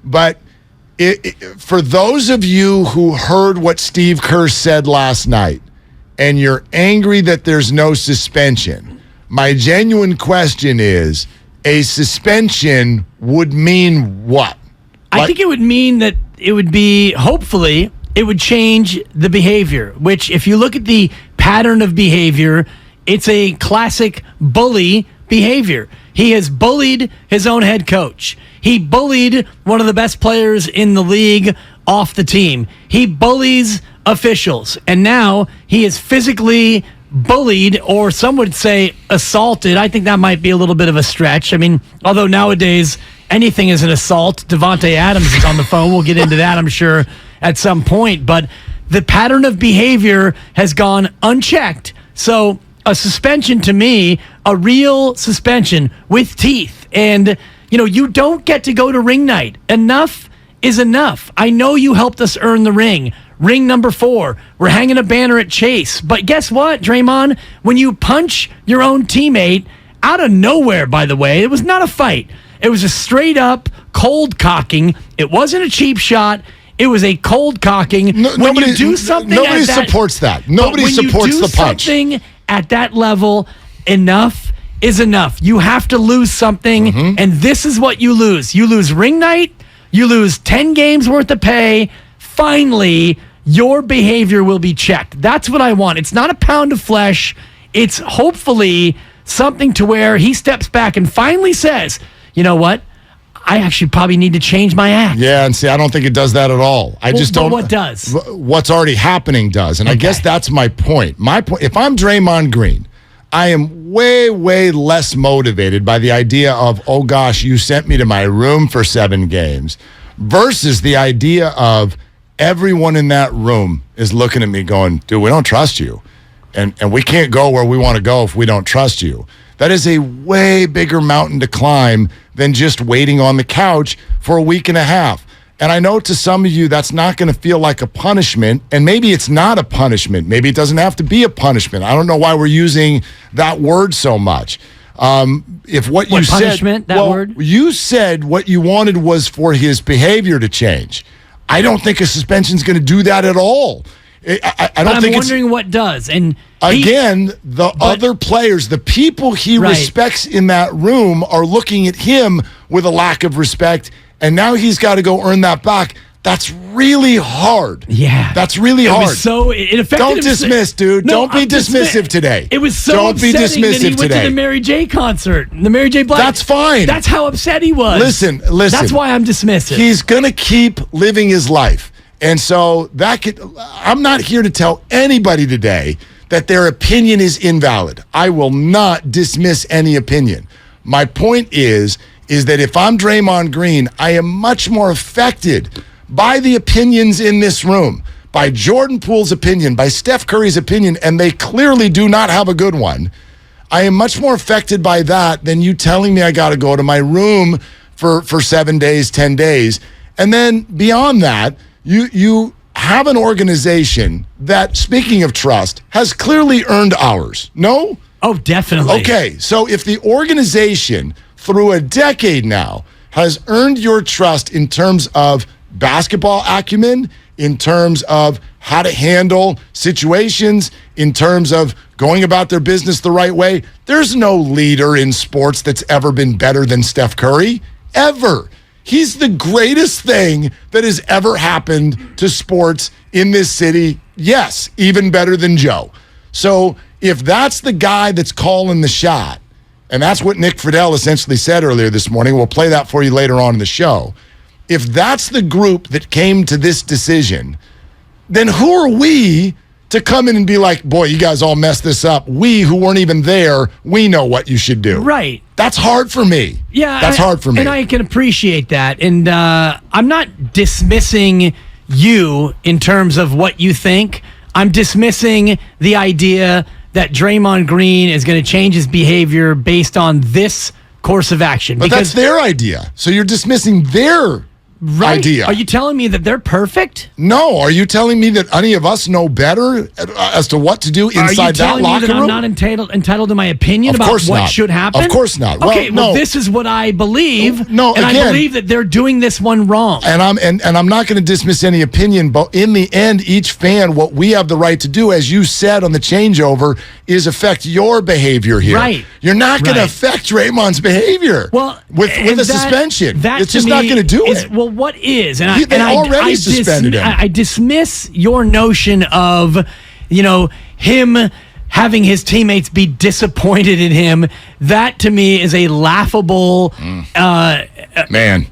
But for those of you who heard what Steve Kerr said last night, and you're angry that there's no suspension, my genuine question is, a suspension would mean what? I think it would mean that it would be, hopefully, it would change the behavior, which if you look at the pattern of behavior, it's a classic bully behavior. He has bullied his own head coach. He bullied one of the best players in the league off the team. He bullies officials. And now he is physically bullied, or some would say assaulted. I think that might be a little bit of a stretch. I mean, although nowadays anything is an assault. Davante Adams is on the phone. We'll get into that, I'm sure, at some point. But the pattern of behavior has gone unchecked. So a suspension, to me, a real suspension with teeth. And, you don't get to go to ring night. Enough is enough. I know you helped us earn the ring. Ring number 4. We're hanging a banner at Chase. But guess what, Draymond? When you punch your own teammate out of nowhere, by the way, it was not a fight. It was a straight up cold cocking. It wasn't a cheap shot. It was a cold cocking. Nobody supports that. Nobody supports the punch. Something at that level, enough is enough. You have to lose something, and this is what you lose. You lose ring night. You lose 10 games worth of pay. Finally, your behavior will be checked. That's what I want. It's not a pound of flesh. It's hopefully something to where he steps back and finally says, you know what? I actually probably need to change my act. Yeah, and see, I don't think it does that at all. I just don't. What does? What's already happening does. And I guess that's my point. My point, if I'm Draymond Green, I am way, way less motivated by the idea of, oh gosh, you sent me to my room for 7 games, versus the idea of everyone in that room is looking at me going, dude, we don't trust you. And we can't go where we want to go if we don't trust you. That is a way bigger mountain to climb than just waiting on the couch for a week and a half. And I know to some of you that's not going to feel like a punishment, and maybe it's not a punishment. Maybe it doesn't have to be a punishment. I don't know why we're using that word so much. If what you punishment, said, word? You said what you wanted was for his behavior to change. I don't think a suspension is going to do that at all. I'm wondering what does. And other players, the people he respects in that room are looking at him with a lack of respect, and now he's got to go earn that back. That's really hard. Yeah. That's really hard. It affected Don't dismiss, dude. No, don't be dismissive today. It was so upsetting that he went to the Mary J concert. The Mary J Blige. That's fine. That's how upset he was. Listen. That's why I'm dismissive. He's going to keep living his life. And so I'm not here to tell anybody today that their opinion is invalid. I will not dismiss any opinion. My point is that if I'm Draymond Green, I am much more affected by the opinions in this room, by Jordan Poole's opinion, by Steph Curry's opinion, and they clearly do not have a good one. I am much more affected by that than you telling me I got to go to my room for 7 days, 10 days. And then beyond that, you have an organization that, speaking of trust, has clearly earned ours. No? Oh, definitely. Okay, so if the organization, through a decade now, has earned your trust in terms of basketball acumen, in terms of how to handle situations, in terms of going about their business the right way, there's no leader in sports that's ever been better than Steph Curry, ever. He's the greatest thing that has ever happened to sports in this city. Yes, even better than Joe. So if that's the guy that's calling the shot, and that's what Nick Friedel essentially said earlier this morning, we'll play that for you later on in the show. If that's the group that came to this decision, then who are we to come in and be like, boy, you guys all messed this up. We who weren't even there, we know what you should do. Right. That's hard for me. Yeah. That's hard for me. And I can appreciate that. And I'm not dismissing you in terms of what you think. I'm dismissing the idea that Draymond Green is going to change his behavior based on this course of action. But that's their idea. So you're dismissing their idea. Are you telling me that they're perfect? No. Are you telling me that any of us know better as to what to do inside that locker room? Are you telling me that I'm not entitled to my opinion about what should happen? Of course not. Okay, well, this is what I believe. I believe that they're doing this one wrong. And I'm not going to dismiss any opinion, but in the end, each fan, what we have the right to do, as you said on the changeover, is affect your behavior here. Right. You're not going to affect Draymond's behavior. Well, with a suspension. It's just not going to do it. Well, what is? And I suspended him. I dismiss your notion of, him having his teammates be disappointed in him. That to me is a laughable,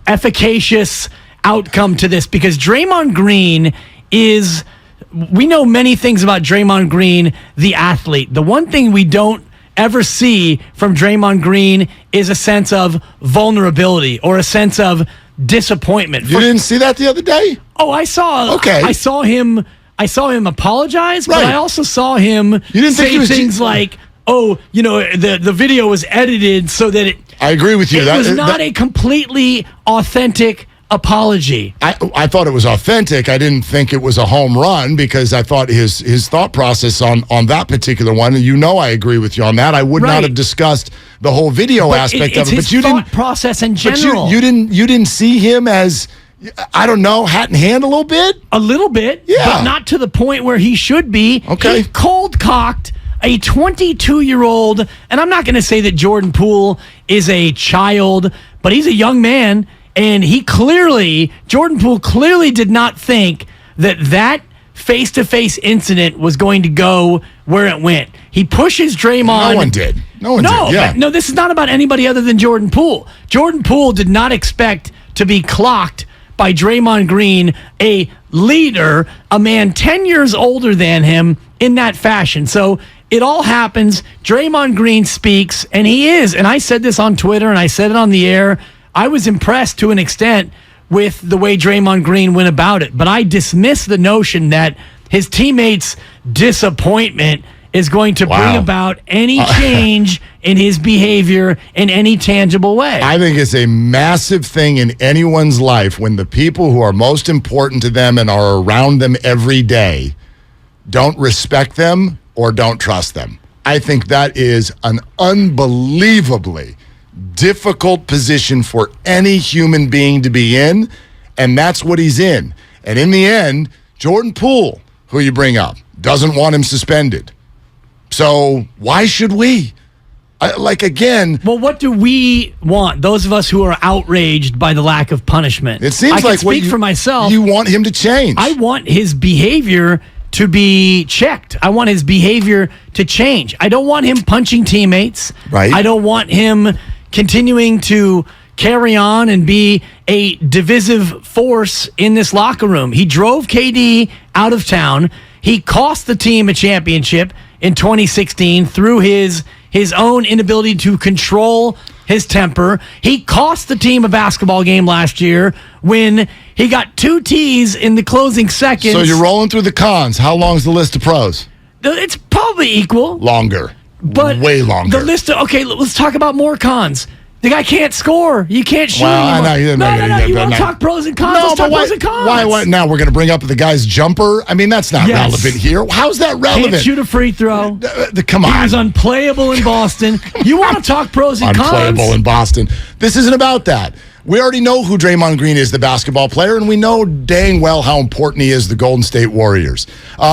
efficacious outcome to this, because Draymond Green is. We know many things about Draymond Green, the athlete. The one thing we don't ever see from Draymond Green is a sense of vulnerability or a sense of disappointment. You didn't see that the other day? Oh, I saw. Okay. I saw him apologize, but I also saw him say things like, "Oh, the video was edited so that it." I agree with you. It was not a completely authentic apology. I thought it was authentic. I didn't think it was a home run, because I thought his thought process on that particular one, and I agree with you on that. I would not have discussed the whole video aspect of it. But you didn't process in general. But you didn't see him as, I don't know, hat in hand a little bit? A little bit, but not to the point where he should be. Okay. He cold-cocked a 22-year-old, and I'm not going to say that Jordan Poole is a child, but he's a young man. And Jordan Poole clearly did not think that face-to-face incident was going to go where it went. He pushes Draymond. No one did. Yeah. No, this is not about anybody other than Jordan Poole. Jordan Poole did not expect to be clocked by Draymond Green, a leader, a man 10 years older than him, in that fashion. So it all happens. Draymond Green speaks, and he is. And I said this on Twitter, and I said it on the air. I was impressed to an extent with the way Draymond Green went about it, but I dismiss the notion that his teammates' disappointment is going to bring about any change in his behavior in any tangible way. I think it's a massive thing in anyone's life when the people who are most important to them and are around them every day don't respect them or don't trust them. I think that is an unbelievably difficult position for any human being to be in, and that's what he's in. And in the end, Jordan Poole, who you bring up, doesn't want him suspended. So why should we? Again... Well, what do we want, those of us who are outraged by the lack of punishment? It seems I can speak for myself. You want him to change. I want his behavior to be checked. I want his behavior to change. I don't want him punching teammates. Right. I don't want him continuing to carry on and be a divisive force in this locker room. He drove KD out of town. He cost the team a championship in 2016 through his own inability to control his temper. He cost the team a basketball game last year when he got 2 tees in the closing seconds. So you're rolling through the cons. How long's the list of pros? It's probably equal. Longer. But way longer. The list of, okay, let's talk about more cons. The guy can't score. You can't shoot. Well, no. You want to talk pros and cons? Let's talk pros and cons. Why? Now we're going to bring up the guy's jumper? I mean, that's not relevant here. How's that relevant? Can't shoot a free throw. Come on. He was unplayable in Boston. You want to talk pros and cons? Unplayable in Boston. This isn't about that. We already know who Draymond Green is, the basketball player, and we know dang well how important he is to the Golden State Warriors.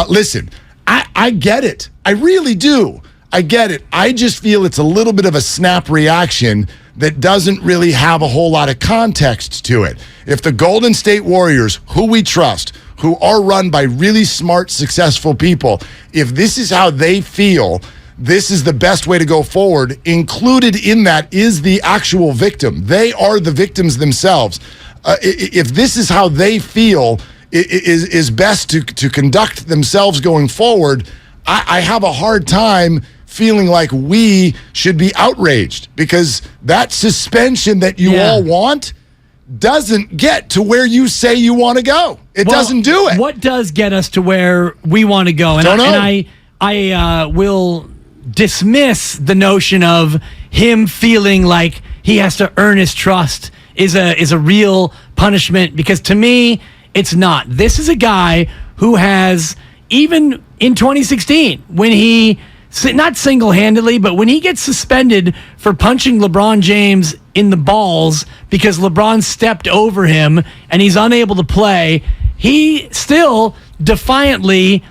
Listen, I get it. I really do. I get it. I just feel it's a little bit of a snap reaction that doesn't really have a whole lot of context to it. If the Golden State Warriors, who we trust, who are run by really smart, successful people, if this is how they feel, this is the best way to go forward. Included in that is the actual victim. They are the victims themselves. If this is how they feel is best to conduct themselves going forward, I have a hard time feeling like we should be outraged, because that suspension that you all want doesn't get to where you say you want to go. It doesn't do it. What does get us to where we want to go? And I will dismiss the notion of him feeling like he has to earn his trust is a real punishment, because to me, it's not. This is a guy who has, even in 2016, when he, not single-handedly, but when he gets suspended for punching LeBron James in the balls because LeBron stepped over him and he's unable to play, he still defiantly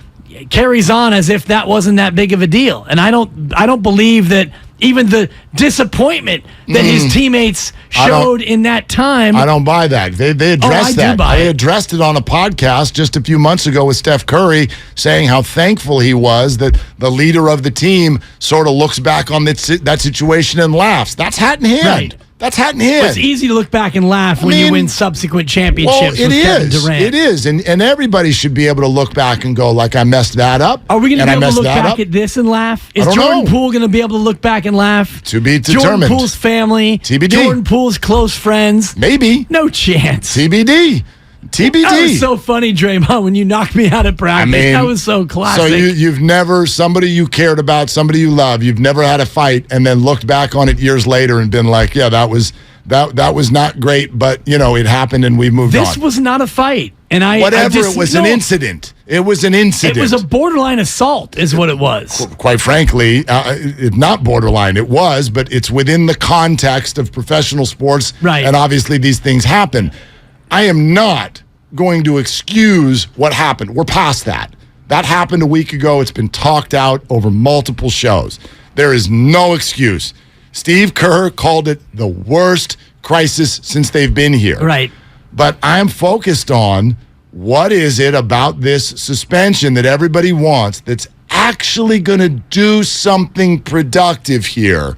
carries on as if that wasn't that big of a deal. And I don't believe that even the disappointment that his teammates showed in that time. I don't buy that. They addressed that. They addressed it on a podcast just a few months ago with Steph Curry, saying how thankful he was that the leader of the team sort of looks back on that situation and laughs. That's hat in hand. Right. That's hat in hand. It's easy to look back and laugh when you win subsequent championships with Kevin Durant. It is. And everybody should be able to look back and go, like, I messed that up. Are we going to be able to look back at this and laugh? Is Jordan Poole going to be able to look back and laugh? To be determined. Jordan Poole's family. TBD. Jordan Poole's close friends. Maybe. No chance. TBD. That was so funny, Draymond, when you knocked me out of practice. That was so classic. So you've never, somebody you cared about, somebody you love, you've never had a fight and then looked back on it years later and been like, yeah, that was not great, but, it happened and we moved on. This was not a fight. And it was an incident. It was an incident. It was a borderline assault is what it was. Quite frankly, it's not borderline. It was, but it's within the context of professional sports. Right. And obviously these things happen. I am not going to excuse what happened. We're past that. That happened a week ago. It's been talked out over multiple shows. There is no excuse. Steve Kerr called it the worst crisis since they've been here. Right. But I'm focused on what is it about this suspension that everybody wants that's actually going to do something productive here?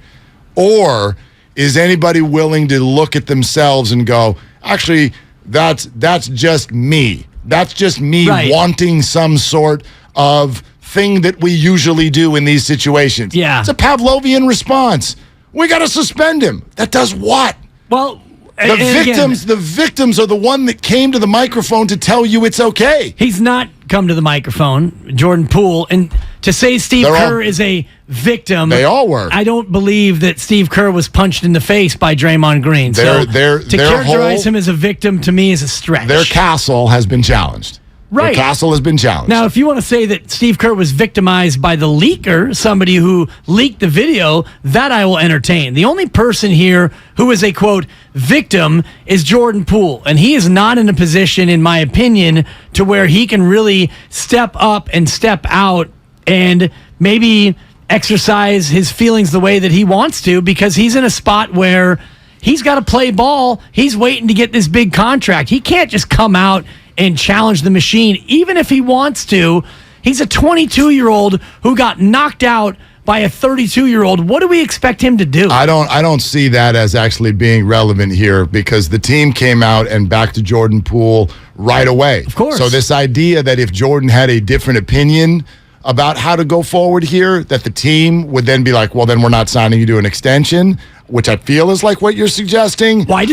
Or is anybody willing to look at themselves and go, actually, that's just me. That's just me wanting some sort of thing that we usually do in these situations. Yeah. It's a Pavlovian response. We got to suspend him. That does what? Well, the victims are the one that came to the microphone to tell you it's okay. He's not come to the microphone, Jordan Poole, and to say Steve Kerr is a victim. They all were. I don't believe that Steve Kerr was punched in the face by Draymond Green. To characterize him as a victim to me is a stretch. Their castle has been challenged. Right. The castle has been challenged. Now, if you want to say that Steve Kerr was victimized by the leaker, somebody who leaked the video, that I will entertain. The only person here who is a, quote, victim is Jordan Poole. And he is not in a position, in my opinion, to where he can really step up and step out and maybe exercise his feelings the way that he wants to, because he's in a spot where he's got to play ball. He's waiting to get this big contract. He can't just come out and challenge the machine, even if he wants to. He's a 22-year-old who got knocked out by a 32-year-old. What do we expect him to do? I don't see that as actually being relevant here, because the team came out and backed to Jordan Poole right away. Of course. So this idea that if Jordan had a different opinion about how to go forward here, that the team would then be like, well, then we're not signing you to an extension, which I feel is like what you're suggesting. Well, I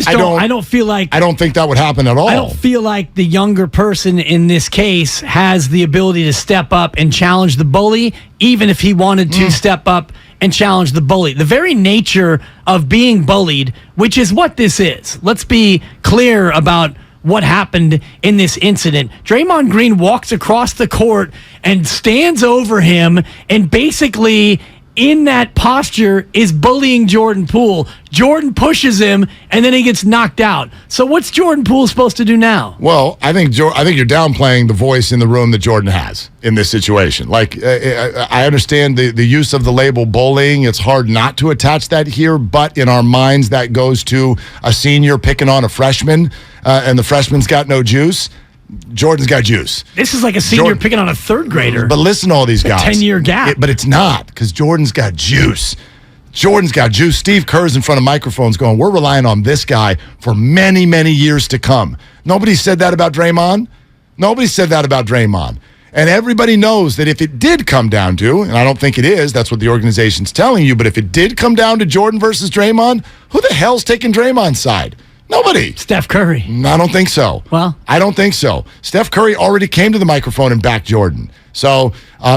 don't feel like... I don't think that would happen at all. I don't feel like the younger person in this case has the ability to step up and challenge the bully, even if he wanted to step up and challenge the bully. The very nature of being bullied, which is what this is. Let's be clear about what happened in this incident. Draymond Green walks across the court and stands over him and basically, in that posture, is bullying Jordan Poole. Jordan pushes him, and then he gets knocked out. So what's Jordan Poole supposed to do now? Well, I think you're downplaying the voice in the room that Jordan has in this situation. Like, I understand the use of the label bullying. It's hard not to attach that here, but in our minds, that goes to a senior picking on a freshman, and the freshman's got no juice. Jordan's got juice. This is like a senior picking on a third grader. But listen to all these guys. 10-year gap. But it's not, because Jordan's got juice. Jordan's got juice. Steve Kerr's in front of microphones going, we're relying on this guy for many, many years to come. Nobody said that about Draymond. Nobody said that about Draymond. And everybody knows that if it did come down to, and I don't think it is, that's what the organization's telling you, but if it did come down to Jordan versus Draymond, who the hell's taking Draymond's side? Nobody. Steph Curry. I don't think so. Well, I don't think so. Steph Curry already came to the microphone and backed Jordan. So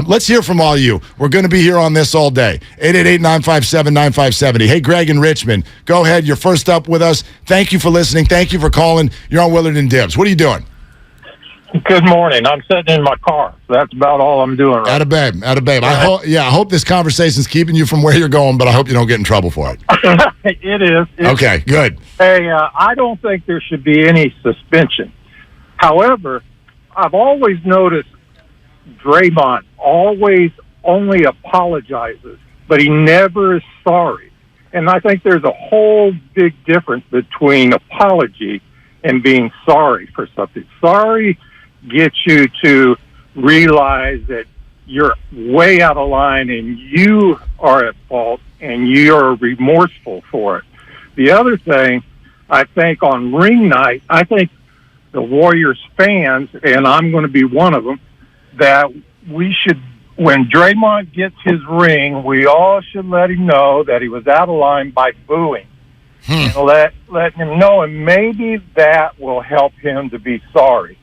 let's hear from all you. We're going to be here on this all day. 888-957-9570. Hey, Greg in Richmond, go ahead. You're first up with us. Thank you for listening. Thank you for calling. You're on Willard and Dibs. What are you doing? Good morning. I'm sitting in my car. So that's about all I'm doing right now. Atta babe. I hope this conversation's keeping you from where you're going, but I hope you don't get in trouble for it. It is. Okay, good. Hey, I don't think there should be any suspension. However, I've always noticed Draymond always only apologizes, but he never is sorry. And I think there's a whole big difference between apology and being sorry for something. Sorry gets you to realize that you're way out of line and you are at fault and you're remorseful for it. The other thing, I think on ring night, I think the Warriors fans, and I'm going to be one of them, that we should, when Draymond gets his ring, we all should let him know that he was out of line by booing. And let him know, and maybe that will help him to be sorry.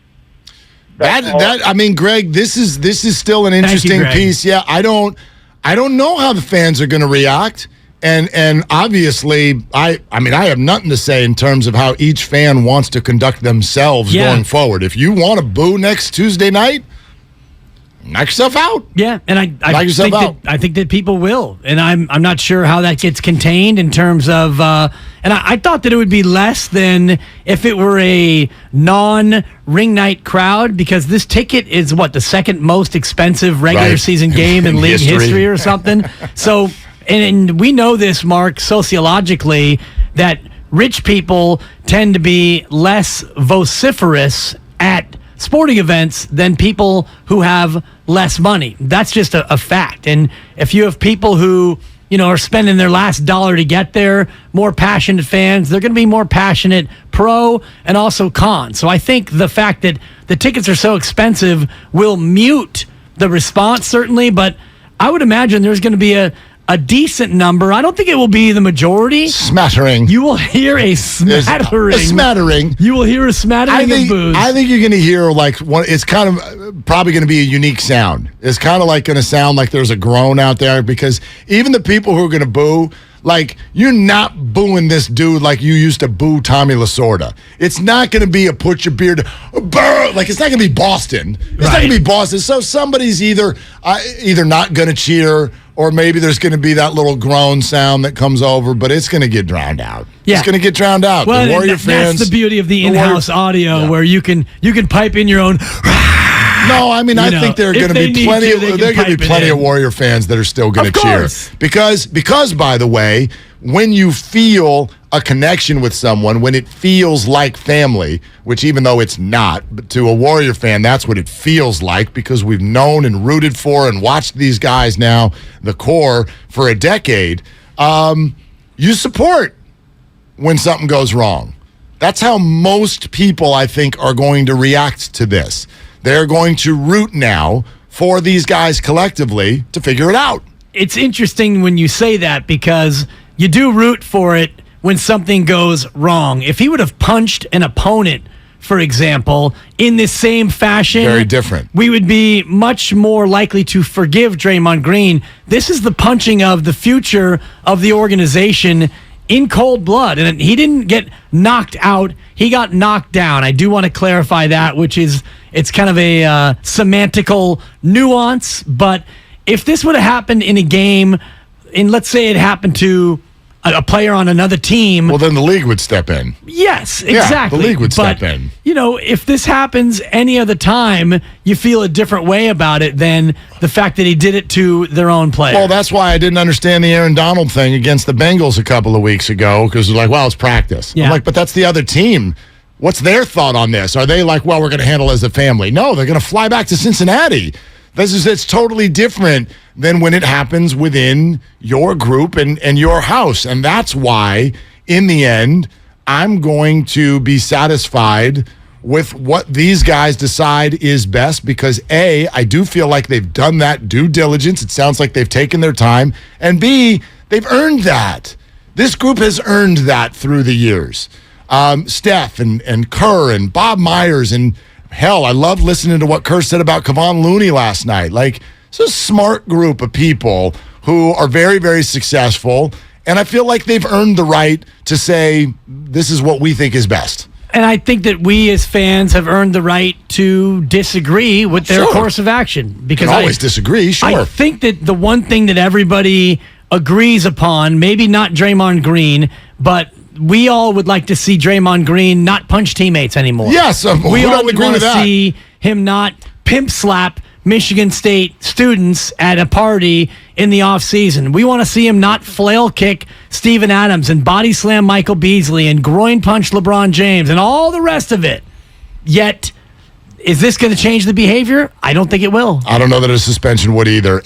I mean, Greg, this is still an interesting piece. Yeah, I don't know how the fans are going to react, and obviously, I have nothing to say in terms of how each fan wants to conduct themselves going forward. If you want to boo next Tuesday night, knock yourself out. Yeah, and I think that people will, and I'm not sure how that gets contained in terms of. And I thought that it would be less than if it were a non-ring night crowd, because this ticket is the second most expensive regular season game in league history or something. So, and we know this, Mark, sociologically, that rich people tend to be less vociferous at sporting events than people who have less money. That's just a fact. And if you have people who, are spending their last dollar to get there, more passionate fans, they're going to be more passionate pro and also con. So I think the fact that the tickets are so expensive will mute the response, certainly, but I would imagine there's going to be a decent number. I don't think it will be the majority. Smattering. You will hear a smattering. A smattering. You will hear a smattering of boos. I think you're going to hear it's kind of probably going to be a unique sound. It's kind of like going to sound like there's a groan out there, because even the people who are going to boo, you're not booing this dude like you used to boo Tommy Lasorda. It's not going to be a put your beard, burr, it's not going to be Boston. It's not going to be Boston. So somebody's either not going to cheer, or maybe there's going to be that little groan sound that comes over, but it's going to get drowned out. Yeah. It's going to get drowned out. Well, the Warrior fans. That's the beauty of the in-house audio, where you can pipe in your own. No, I think there are going to be plenty of Warrior fans that are still going to cheer. Because, by the way, when you feel a connection with someone, when it feels like family, which even though it's not, but to a Warrior fan, that's what it feels like, because we've known and rooted for and watched these guys now, the core, for a decade, you support when something goes wrong. That's how most people, I think, are going to react to this. They're going to root now for these guys collectively to figure it out. It's interesting when you say that, because you do root for it when something goes wrong. If he would have punched an opponent, for example, in this same fashion, very different, we would be much more likely to forgive Draymond Green. This is the punching of the future of the organization in cold blood. And he didn't get knocked out. He got knocked down. I do want to clarify that, it's kind of a semantical nuance. But if this would have happened in a game, let's say it happened to a player on another team, well, then the league would step in. Yes, exactly. Yeah, the league would step in. If this happens any other time, you feel a different way about it than the fact that he did it to their own player. Well, that's why I didn't understand the Aaron Donald thing against the Bengals a couple of weeks ago, because it's practice. Yeah. I'm like, but that's the other team. What's their thought on this? Are they like, well, we're going to handle it as a family? No, they're going to fly back to Cincinnati. It's totally different than when it happens within your group and your house. And that's why, in the end, I'm going to be satisfied with what these guys decide is best, because A, I do feel like they've done that due diligence. It sounds like they've taken their time. And B, they've earned that. This group has earned that through the years. Steph and Kerr and Bob Myers. And hell, I love listening to what Kerr said about Kevon Looney last night. Like, it's a smart group of people who are very, very successful. And I feel like they've earned the right to say, this is what we think is best. And I think that we as fans have earned the right to disagree with their course of action. Because you can always disagree, sure. I think that the one thing that everybody agrees upon, maybe not Draymond Green, but we all would like to see Draymond Green not punch teammates anymore. Yes, we all would want to that. see him not pimp slap Michigan State students at a party in the offseason. We want to see him not flail kick Steven Adams and body slam Michael Beasley and groin punch LeBron James and all the rest of it. Yet, is this going to change the behavior? I don't think it will. I don't know that a suspension would either.